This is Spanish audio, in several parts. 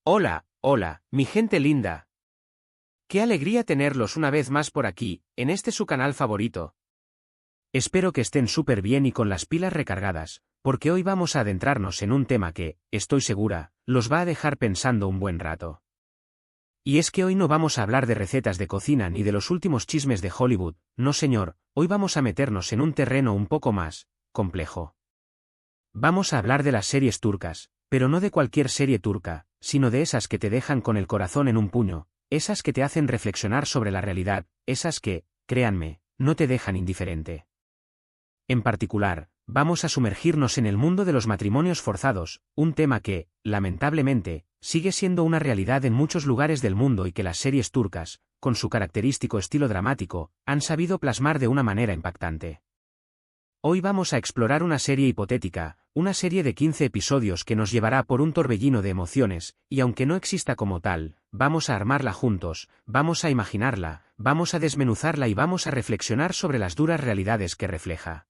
Hola, hola, mi gente linda. Qué alegría tenerlos una vez más por aquí, en este su canal favorito. Espero que estén súper bien y con las pilas recargadas, porque hoy vamos a adentrarnos en un tema que, estoy segura, los va a dejar pensando un buen rato. Y es que hoy no vamos a hablar de recetas de cocina ni de los últimos chismes de Hollywood, no señor, hoy vamos a meternos en un terreno un poco más complejo. Vamos a hablar de las series turcas, pero no de cualquier serie turca, sino de esas que te dejan con el corazón en un puño, esas que te hacen reflexionar sobre la realidad, esas que, créanme, no te dejan indiferente. En particular, vamos a sumergirnos en el mundo de los matrimonios forzados, un tema que, lamentablemente, sigue siendo una realidad en muchos lugares del mundo y que las series turcas, con su característico estilo dramático, han sabido plasmar de una manera impactante. Hoy vamos a explorar una serie hipotética, una serie de 15 episodios que nos llevará por un torbellino de emociones, y aunque no exista como tal, vamos a armarla juntos, vamos a imaginarla, vamos a desmenuzarla y vamos a reflexionar sobre las duras realidades que refleja.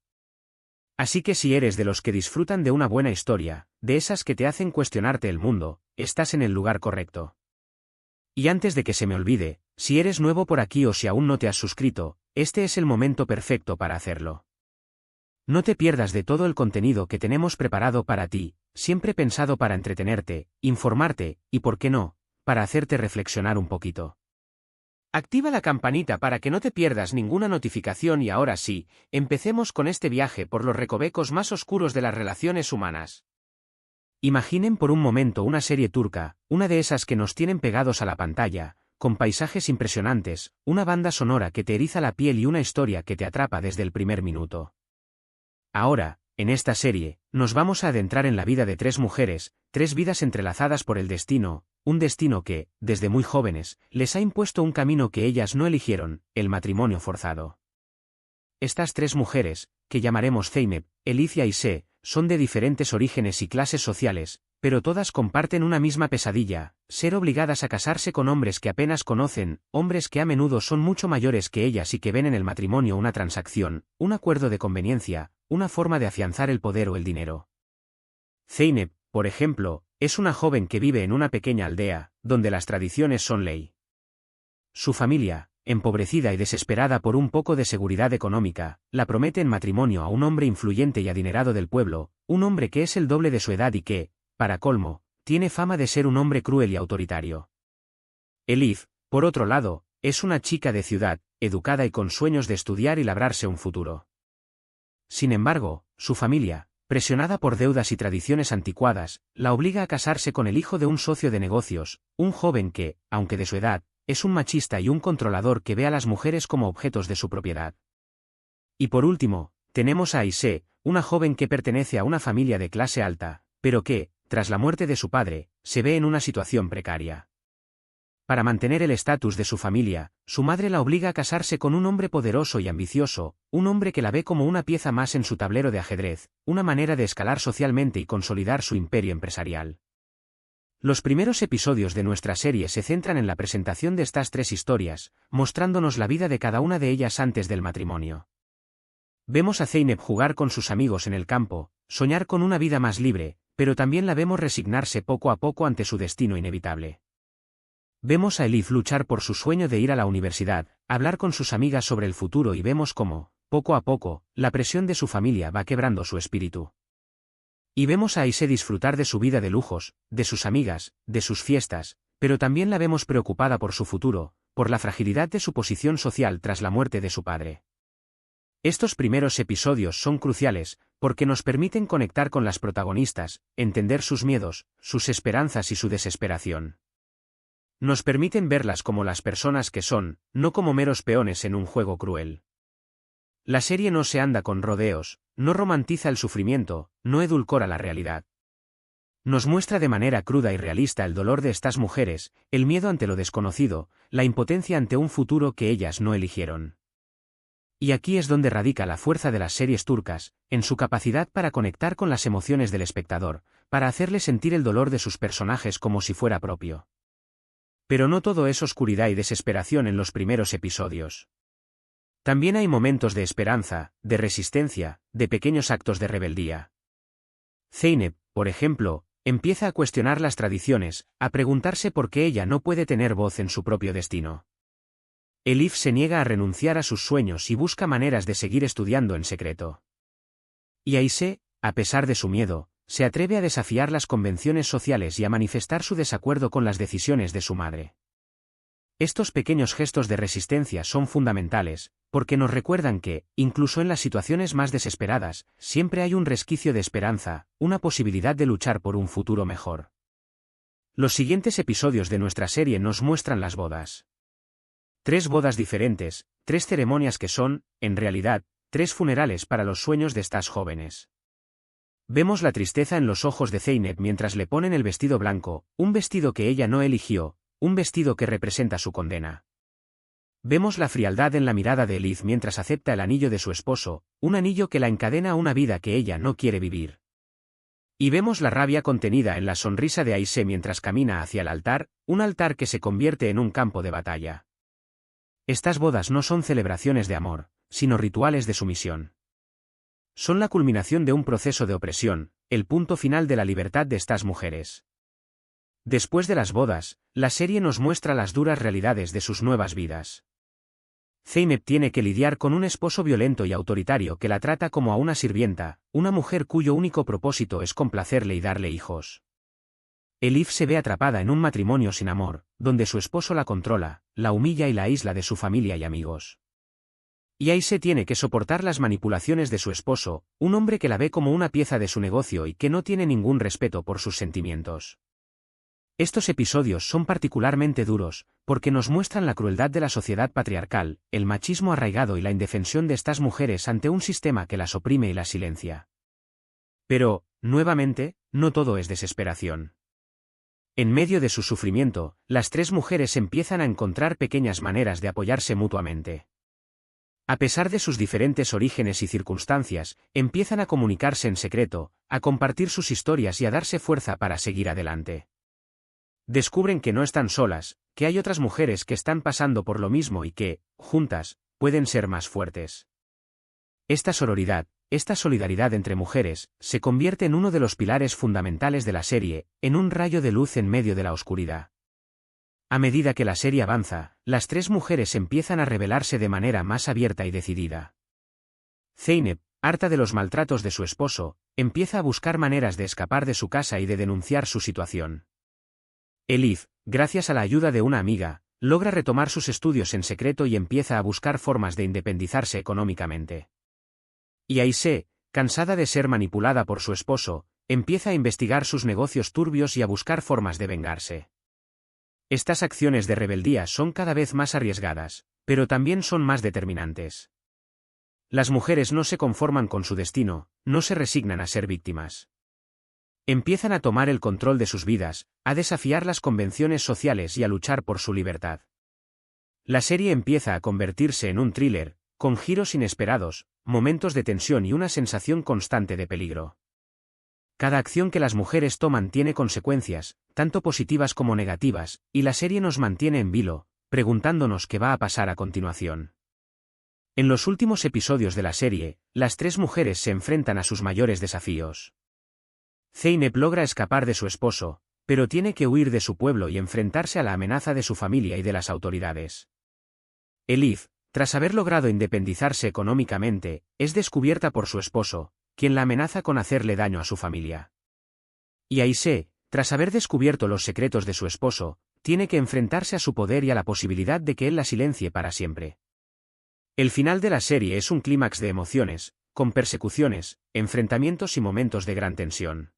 Así que si eres de los que disfrutan de una buena historia, de esas que te hacen cuestionarte el mundo, estás en el lugar correcto. Y antes de que se me olvide, si eres nuevo por aquí o si aún no te has suscrito, este es el momento perfecto para hacerlo. No te pierdas de todo el contenido que tenemos preparado para ti, siempre pensado para entretenerte, informarte, y por qué no, para hacerte reflexionar un poquito. Activa la campanita para que no te pierdas ninguna notificación y ahora sí, empecemos con este viaje por los recovecos más oscuros de las relaciones humanas. Imaginen por un momento una serie turca, una de esas que nos tienen pegados a la pantalla, con paisajes impresionantes, una banda sonora que te eriza la piel y una historia que te atrapa desde el primer minuto. Ahora, en esta serie, nos vamos a adentrar en la vida de tres mujeres, tres vidas entrelazadas por el destino, un destino que, desde muy jóvenes, les ha impuesto un camino que ellas no eligieron, el matrimonio forzado. Estas tres mujeres, que llamaremos Zeynep, Elif y Ayşe, son de diferentes orígenes y clases sociales, pero todas comparten una misma pesadilla, ser obligadas a casarse con hombres que apenas conocen, hombres que a menudo son mucho mayores que ellas y que ven en el matrimonio una transacción, un acuerdo de conveniencia, una forma de afianzar el poder o el dinero. Zeynep, por ejemplo, es una joven que vive en una pequeña aldea, donde las tradiciones son ley. Su familia, empobrecida y desesperada por un poco de seguridad económica, la promete en matrimonio a un hombre influyente y adinerado del pueblo, un hombre que es el doble de su edad y que, para colmo, tiene fama de ser un hombre cruel y autoritario. Elif, por otro lado, es una chica de ciudad, educada y con sueños de estudiar y labrarse un futuro. Sin embargo, su familia, presionada por deudas y tradiciones anticuadas, la obliga a casarse con el hijo de un socio de negocios, un joven que, aunque de su edad, es un machista y un controlador que ve a las mujeres como objetos de su propiedad. Y por último, tenemos a Ayşe, una joven que pertenece a una familia de clase alta, pero que, tras la muerte de su padre, se ve en una situación precaria. Para mantener el estatus de su familia, su madre la obliga a casarse con un hombre poderoso y ambicioso, un hombre que la ve como una pieza más en su tablero de ajedrez, una manera de escalar socialmente y consolidar su imperio empresarial. Los primeros episodios de nuestra serie se centran en la presentación de estas tres historias, mostrándonos la vida de cada una de ellas antes del matrimonio. Vemos a Zeynep jugar con sus amigos en el campo, soñar con una vida más libre, pero también la vemos resignarse poco a poco ante su destino inevitable. Vemos a Elif luchar por su sueño de ir a la universidad, hablar con sus amigas sobre el futuro y vemos cómo, poco a poco, la presión de su familia va quebrando su espíritu. Y vemos a Ayşe disfrutar de su vida de lujos, de sus amigas, de sus fiestas, pero también la vemos preocupada por su futuro, por la fragilidad de su posición social tras la muerte de su padre. Estos primeros episodios son cruciales, porque nos permiten conectar con las protagonistas, entender sus miedos, sus esperanzas y su desesperación. Nos permiten verlas como las personas que son, no como meros peones en un juego cruel. La serie no se anda con rodeos, no romantiza el sufrimiento, no edulcora la realidad. Nos muestra de manera cruda y realista el dolor de estas mujeres, el miedo ante lo desconocido, la impotencia ante un futuro que ellas no eligieron. Y aquí es donde radica la fuerza de las series turcas, en su capacidad para conectar con las emociones del espectador, para hacerle sentir el dolor de sus personajes como si fuera propio. Pero no todo es oscuridad y desesperación en los primeros episodios. También hay momentos de esperanza, de resistencia, de pequeños actos de rebeldía. Zeynep, por ejemplo, empieza a cuestionar las tradiciones, a preguntarse por qué ella no puede tener voz en su propio destino. Elif se niega a renunciar a sus sueños y busca maneras de seguir estudiando en secreto. Y Aisé, a pesar de su miedo, se atreve a desafiar las convenciones sociales y a manifestar su desacuerdo con las decisiones de su madre. Estos pequeños gestos de resistencia son fundamentales, porque nos recuerdan que, incluso en las situaciones más desesperadas, siempre hay un resquicio de esperanza, una posibilidad de luchar por un futuro mejor. Los siguientes episodios de nuestra serie nos muestran las bodas. 3 bodas diferentes, 3 ceremonias que son, en realidad, 3 funerales para los sueños de estas jóvenes. Vemos la tristeza en los ojos de Zeynep mientras le ponen el vestido blanco, un vestido que ella no eligió, un vestido que representa su condena. Vemos la frialdad en la mirada de Elif mientras acepta el anillo de su esposo, un anillo que la encadena a una vida que ella no quiere vivir. Y vemos la rabia contenida en la sonrisa de Aisé mientras camina hacia el altar, un altar que se convierte en un campo de batalla. Estas bodas no son celebraciones de amor, sino rituales de sumisión. Son la culminación de un proceso de opresión, el punto final de la libertad de estas mujeres. Después de las bodas, la serie nos muestra las duras realidades de sus nuevas vidas. Zeynep tiene que lidiar con un esposo violento y autoritario que la trata como a una sirvienta, una mujer cuyo único propósito es complacerle y darle hijos. Elif se ve atrapada en un matrimonio sin amor, donde su esposo la controla, la humilla y la aísla de su familia y amigos. Y Aisé tiene que soportar las manipulaciones de su esposo, un hombre que la ve como una pieza de su negocio y que no tiene ningún respeto por sus sentimientos. Estos episodios son particularmente duros, porque nos muestran la crueldad de la sociedad patriarcal, el machismo arraigado y la indefensión de estas mujeres ante un sistema que las oprime y las silencia. Pero, nuevamente, no todo es desesperación. En medio de su sufrimiento, las 3 mujeres empiezan a encontrar pequeñas maneras de apoyarse mutuamente. A pesar de sus diferentes orígenes y circunstancias, empiezan a comunicarse en secreto, a compartir sus historias y a darse fuerza para seguir adelante. Descubren que no están solas, que hay otras mujeres que están pasando por lo mismo y que, juntas, pueden ser más fuertes. Esta sororidad, esta solidaridad entre mujeres, se convierte en uno de los pilares fundamentales de la serie, en un rayo de luz en medio de la oscuridad. A medida que la serie avanza, las 3 mujeres empiezan a revelarse de manera más abierta y decidida. Zeynep, harta de los maltratos de su esposo, empieza a buscar maneras de escapar de su casa y de denunciar su situación. Elif, gracias a la ayuda de una amiga, logra retomar sus estudios en secreto y empieza a buscar formas de independizarse económicamente. Y Aisé, cansada de ser manipulada por su esposo, empieza a investigar sus negocios turbios y a buscar formas de vengarse. Estas acciones de rebeldía son cada vez más arriesgadas, pero también son más determinantes. Las mujeres no se conforman con su destino, no se resignan a ser víctimas. Empiezan a tomar el control de sus vidas, a desafiar las convenciones sociales y a luchar por su libertad. La serie empieza a convertirse en un thriller, con giros inesperados, momentos de tensión y una sensación constante de peligro. Cada acción que las mujeres toman tiene consecuencias, tanto positivas como negativas, y la serie nos mantiene en vilo, preguntándonos qué va a pasar a continuación. En los últimos episodios de la serie, las 3 mujeres se enfrentan a sus mayores desafíos. Zeynep logra escapar de su esposo, pero tiene que huir de su pueblo y enfrentarse a la amenaza de su familia y de las autoridades. Elif, tras haber logrado independizarse económicamente, es descubierta por su esposo, quien la amenaza con hacerle daño a su familia. Y Aisé, tras haber descubierto los secretos de su esposo, tiene que enfrentarse a su poder y a la posibilidad de que él la silencie para siempre. El final de la serie es un clímax de emociones, con persecuciones, enfrentamientos y momentos de gran tensión.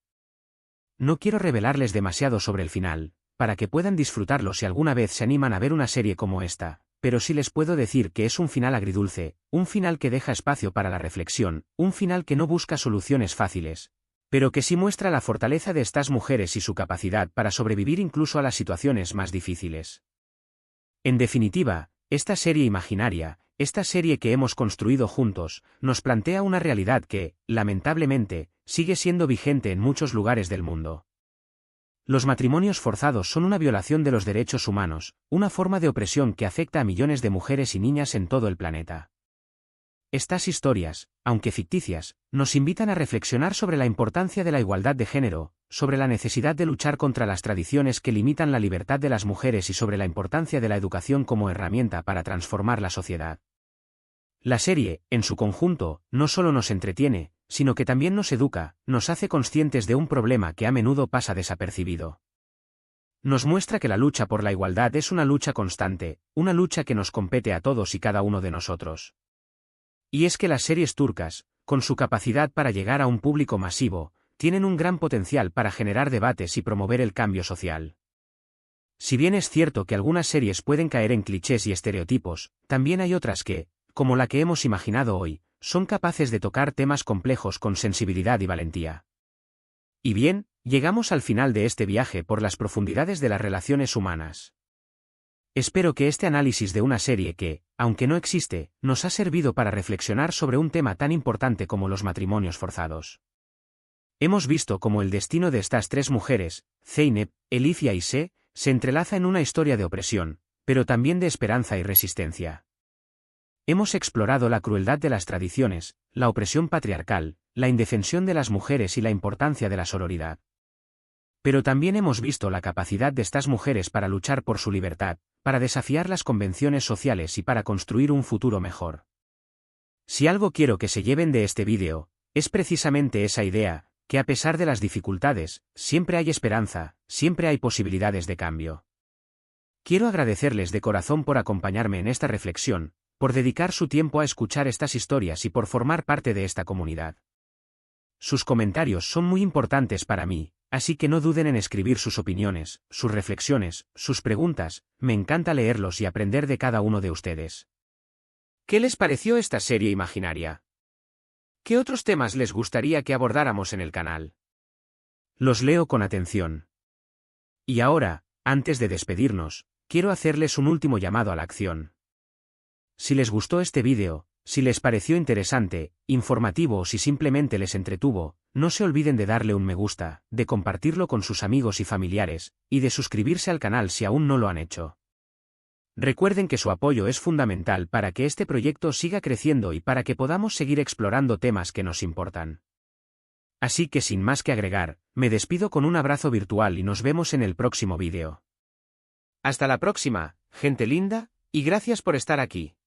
No quiero revelarles demasiado sobre el final, para que puedan disfrutarlo si alguna vez se animan a ver una serie como esta, pero sí les puedo decir que es un final agridulce, un final que deja espacio para la reflexión, un final que no busca soluciones fáciles, pero que sí muestra la fortaleza de estas mujeres y su capacidad para sobrevivir incluso a las situaciones más difíciles. En definitiva, esta serie imaginaria, esta serie que hemos construido juntos, nos plantea una realidad que, lamentablemente, sigue siendo vigente en muchos lugares del mundo. Los matrimonios forzados son una violación de los derechos humanos, una forma de opresión que afecta a millones de mujeres y niñas en todo el planeta. Estas historias, aunque ficticias, nos invitan a reflexionar sobre la importancia de la igualdad de género, sobre la necesidad de luchar contra las tradiciones que limitan la libertad de las mujeres y sobre la importancia de la educación como herramienta para transformar la sociedad. La serie, en su conjunto, no solo nos entretiene, sino que también nos educa, nos hace conscientes de un problema que a menudo pasa desapercibido. Nos muestra que la lucha por la igualdad es una lucha constante, una lucha que nos compete a todos y cada uno de nosotros. Y es que las series turcas, con su capacidad para llegar a un público masivo, tienen un gran potencial para generar debates y promover el cambio social. Si bien es cierto que algunas series pueden caer en clichés y estereotipos, también hay otras que, como la que hemos imaginado hoy, son capaces de tocar temas complejos con sensibilidad y valentía. Y bien, llegamos al final de este viaje por las profundidades de las relaciones humanas. Espero que este análisis de una serie que, aunque no existe, nos ha servido para reflexionar sobre un tema tan importante como los matrimonios forzados. Hemos visto cómo el destino de estas tres mujeres, Zeynep, Elif y Aisé, se entrelaza en una historia de opresión, pero también de esperanza y resistencia. Hemos explorado la crueldad de las tradiciones, la opresión patriarcal, la indefensión de las mujeres y la importancia de la sororidad. Pero también hemos visto la capacidad de estas mujeres para luchar por su libertad, para desafiar las convenciones sociales y para construir un futuro mejor. Si algo quiero que se lleven de este vídeo, es precisamente esa idea, que a pesar de las dificultades, siempre hay esperanza, siempre hay posibilidades de cambio. Quiero agradecerles de corazón por acompañarme en esta reflexión, por dedicar su tiempo a escuchar estas historias y por formar parte de esta comunidad. Sus comentarios son muy importantes para mí, así que no duden en escribir sus opiniones, sus reflexiones, sus preguntas, me encanta leerlos y aprender de cada uno de ustedes. ¿Qué les pareció esta serie imaginaria? ¿Qué otros temas les gustaría que abordáramos en el canal? Los leo con atención. Y ahora, antes de despedirnos, quiero hacerles un último llamado a la acción. Si les gustó este vídeo, si les pareció interesante, informativo o si simplemente les entretuvo, no se olviden de darle un me gusta, de compartirlo con sus amigos y familiares, y de suscribirse al canal si aún no lo han hecho. Recuerden que su apoyo es fundamental para que este proyecto siga creciendo y para que podamos seguir explorando temas que nos importan. Así que sin más que agregar, me despido con un abrazo virtual y nos vemos en el próximo vídeo. Hasta la próxima, gente linda, y gracias por estar aquí.